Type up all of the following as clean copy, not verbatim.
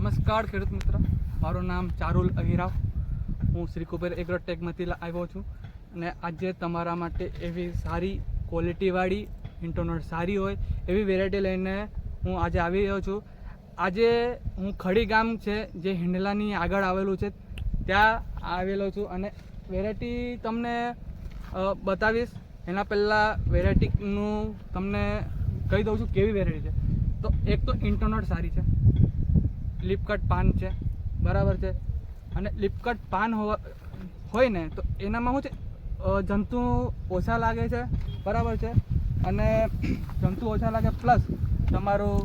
નમસ્કાર ખેડૂત મિત્ર, મારું નામ ચારુલ અહિરાવ. હું શ્રી કુબેર એગ્રોટેકમાંથી આવ્યો છું અને આજે તમારા માટે એવી સારી ક્વોલિટીવાળી ઇન્ટરનોટ સારી હોય એવી વેરાયટી લઈને હું આજે આવી રહ્યો છું. આજે હું ખડી ગામ છે જે હિંડલાની આગળ આવેલું છે ત્યાં આવેલો છું અને વેરાયટી તમને બતાવીશ. એના પહેલાં વેરાયટીનું તમને કહી દઉં છું કેવી વેરાયટી છે. તો એક તો ઇન્ટરનોટ સારી છે, લિપકટ પાન છે, બરાબર છે. અને લિપકટ પાન હોય ને તો એનામાં શું છે, જંતુ ઓછા લાગે છે, બરાબર છે. અને જંતુ ઓછા લાગે પ્લસ તમારું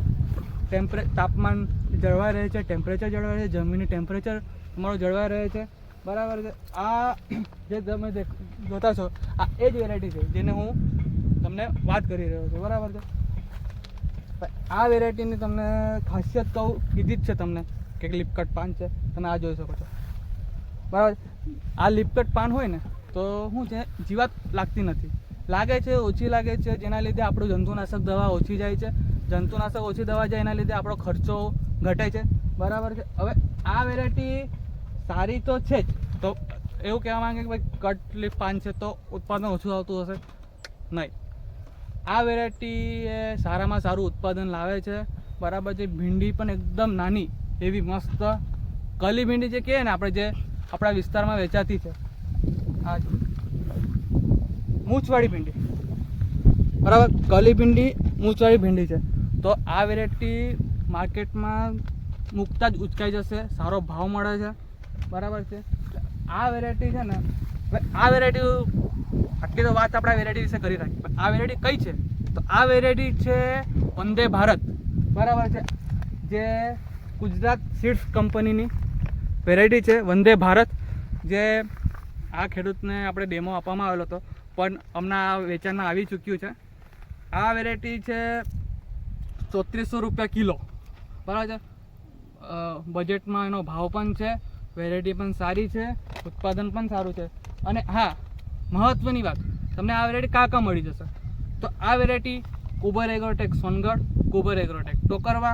તાપમાન જળવાઈ રહે છે, ટેમ્પરેચર જળવાઈ રહે છે, જમીનની ટેમ્પરેચર તમારું જળવાઈ રહે છે, બરાબર છે. આ જે તમે જોતા છો આ એ જ વેરાયટી છે જેને હું તમને વાત કરી રહ્યો છું, બરાબર છે. આ વેરાયટીની તમને ખાસિયત કહું, કીધી જ છે તમને કે લિપકટ પાન છે. તમે આ જોઈ શકો છો, બરાબર. આ લિપકટ પાન હોય ને તો શું છે, જીવાત લાગતી નથી, લાગે છે ઓછી લાગે છે, જેના લીધે આપણું જંતુનાશક દવા ઓછી જાય છે. જંતુનાશક ઓછી દવા જાય એના લીધે આપણો ખર્ચો ઘટે છે, બરાબર છે. હવે આ વેરાયટી સારી તો છે જ, તો એવું કહેવા માંગે કે ભાઈ કટ લીપ પાન છે તો ઉત્પાદન ઓછું આવતું હશે, નહીં. આ વેરાયટી એ સારામાં સારું ઉત્પાદન લાવે છે, બરાબર છે. ભીંડી પણ એકદમ નાની એવી મસ્ત કલી ભીંડી જે કહે ને આપણે, જે આપણા વિસ્તારમાં વેચાતી છે, આ મૂછવાળી ભીંડી, બરાબર. કલી ભીંડી, મૂછવાળી ભીંડી છે. તો આ વેરાયટી માર્કેટમાં મૂકતા જ ઉચકાઈ જશે, સારો ભાવ મળે છે, બરાબર છે. આ વેરાયટી છે ને, આ વેરાયટી આટલી તો વાત આપણા વેરાયટી વિશે કરી રાખી, પણ આ વેરાયટી કઈ છે તો આ વેરાયટી છે વંદે ભારત, બરાબર છે. જે ગુજરાત સીડ્સ કંપનીની વેરાયટી છે વંદે ભારત, જે આ ખેડૂતને આપણે ડેમો આપવામાં આવેલો હતો પણ હમણાં વેચાણમાં આવી ચૂક્યું છે. આ વેરાયટી છે 3400 રૂપિયા કિલો, બરાબર છે. બજેટમાં એનો ભાવ પણ છે, વેરાયટી પણ સારી છે, ઉત્પાદન પણ સારું છે. અને હા, મહત્ત્વની વાત, તમને આ વેરાયટી કાં મળી જશે તો આ variety Kuber Agrotech Songadh, Kuber Agrotech Tokarva,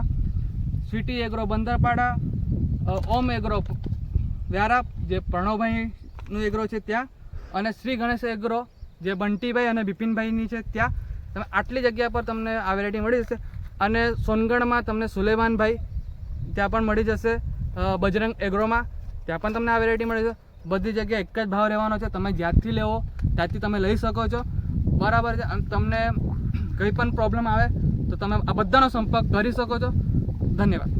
Sweety Agro Bandarpada, Om Agro Vyara જે પ્રણવભાઈનું એગ્રો છે ત્યાં, અને શ્રી ગણેશ એગ્રો જે બંટીભાઈ અને બિપિનભાઈની છે ત્યાં. તમે આટલી જગ્યા પર તમને આ વેરાયટી મળી જશે. અને સોનગઢમાં તમને સુલેમાનભાઈ ત્યાં પણ મળી જશે, બજરંગ એગ્રોમાં ત્યાં પણ તમને આ વેરાયટી મળી જશે. બધી જગ્યાએ એક જ ભાવ રહેવાનો છે, તમે જ્યાંથી લેવો ત્યાંથી તમે લઈ શકો છો, બરાબર છે. અને તમને કંઈ પણ પ્રોબ્લેમ આવે તો તમે આ બધાનો સંપર્ક કરી શકો છો. ધન્યવાદ.